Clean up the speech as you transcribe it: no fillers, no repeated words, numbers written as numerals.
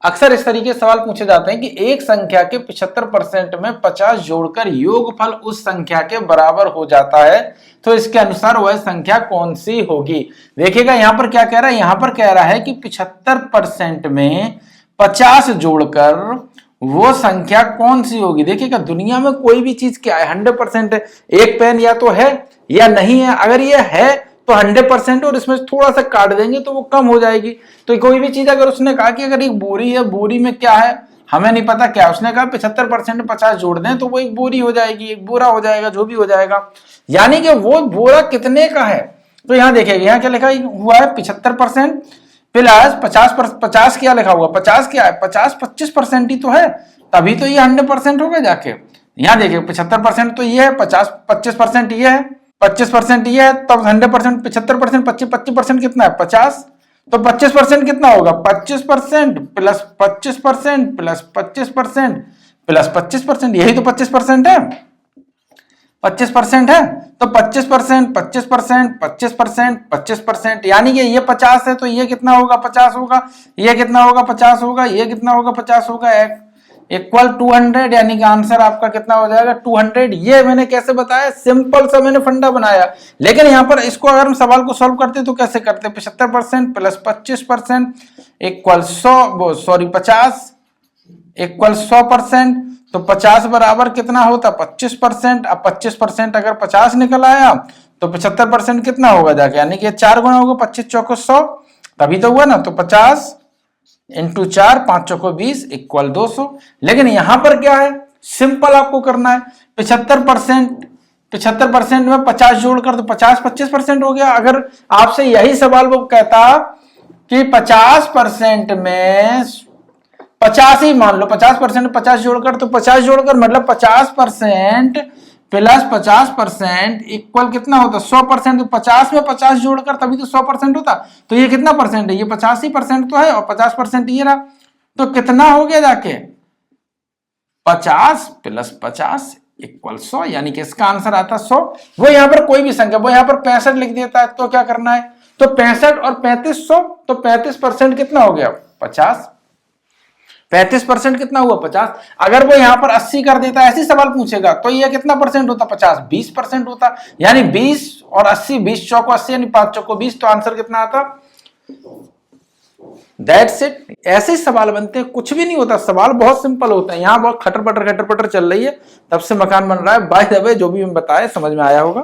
अक्सर इस तरीके सवाल पूछे जाते हैं कि एक संख्या के 75% में 50 जोड़कर योगफल उस संख्या के बराबर हो जाता है, तो इसके अनुसार वह संख्या कौन सी होगी। देखिएगा यहां पर क्या कह रहा है, यहां पर कह रहा है कि 75% में 50 जोड़कर वो संख्या कौन सी होगी। देखिएगा दुनिया में कोई भी चीज क्या है, 100% है। एक पेन या तो है या नहीं है, अगर ये है तो 100% और इसमें थोड़ा सा काट देंगे तो वो कम हो जाएगी। तो कोई भी चीज अगर उसने कहा कि अगर एक बोरी है, बोरी में क्या है हमें नहीं पता क्या, उसने कहा 75% 50 जोड़ दें तो वो एक बोरी हो जाएगी, एक बोरा हो जाएगा, जो भी हो जाएगा, यानी कि वो बोरा कितने का है। तो यहाँ देखिएगा यहाँ क्या लिखा हुआ है 75% प्लस 50 क्या लिखा हुआ, 50 क्या है, 50 25% ही तो है, तभी तो ये 100% होगा जाके। यहाँ देखिए 75% तो ये है, 50 25% ये है, 25% ये है, तब 100% 75% 25% कितना है 50, तो 25% कितना होगा 25% प्लस 25% प्लस 25% प्लस 25%, यही तो 25% है, 25% है, तो 25% 25% 25% 25%, यानी कि ये 50 है तो ये कितना होगा 50 होगा, ये कितना होगा 50 होगा, ये कितना होगा 50 होगा, इक्वल 200, यानी कि आंसर आपका कितना हो जाएगा 200। ये मैंने कैसे बताया, सिंपल सा मैंने फंडा बनाया, लेकिन यहाँ पर इसको अगर हम सवाल को सॉल्व करते तो कैसे करते, 75% प्लस 25% इक्वल 100, सॉरी 50 इक्वल 100%, तो 50 बराबर कितना होता 25%। अब 25% अगर 50 निकल आया तो 75% कितना होगा जाके, यानी कि 4 गुना होगा, 25 चौको 100, तभी तो हुआ ना। तो 50 इंटू 4 5 चौको 20 इक्वल 200। लेकिन यहां पर क्या है, सिंपल आपको करना है, 75% में 50 जोड़कर तो 50 25% हो गया। अगर आपसे यही सवाल वो कहता कि 50% में 50 ही मान लो, 50% 50 जोड़कर तो 50 जोड़कर मतलब 50% प्लस 50% इक्वल कितना होता 100%, तो 50 में 50 जोड़कर तभी तो 100% होता, तो ये कितना परसेंट है, ये 85% तो है और 50% ये रहा, तो कितना हो गया जाके 50 प्लस 50 इक्वल 100, यानी कि इसका आंसर आता 100। वो यहां पर कोई भी संख्या, वो यहां पर 65 लिख देता है तो क्या करना है, तो 65 और 35 100, तो 35% कितना हो गया 50, 35% कितना हुआ 50। अगर वो यहां पर 80 कर देता, ऐसी सवाल पूछेगा तो ये कितना परसेंट होता 50 20% होता, यानी 20 और 80 20 चौको 80 यानी 5 चौको 20, तो आंसर कितना आता, दैट्स इट। ऐसे सवाल बनते हैं, कुछ भी नहीं होता, सवाल बहुत सिंपल होता है। यहां बहुत खटर पटर चल रही है, तब से मकान बन रहा है। बाय द वे जो भी मैं बताया समझ में आया होगा।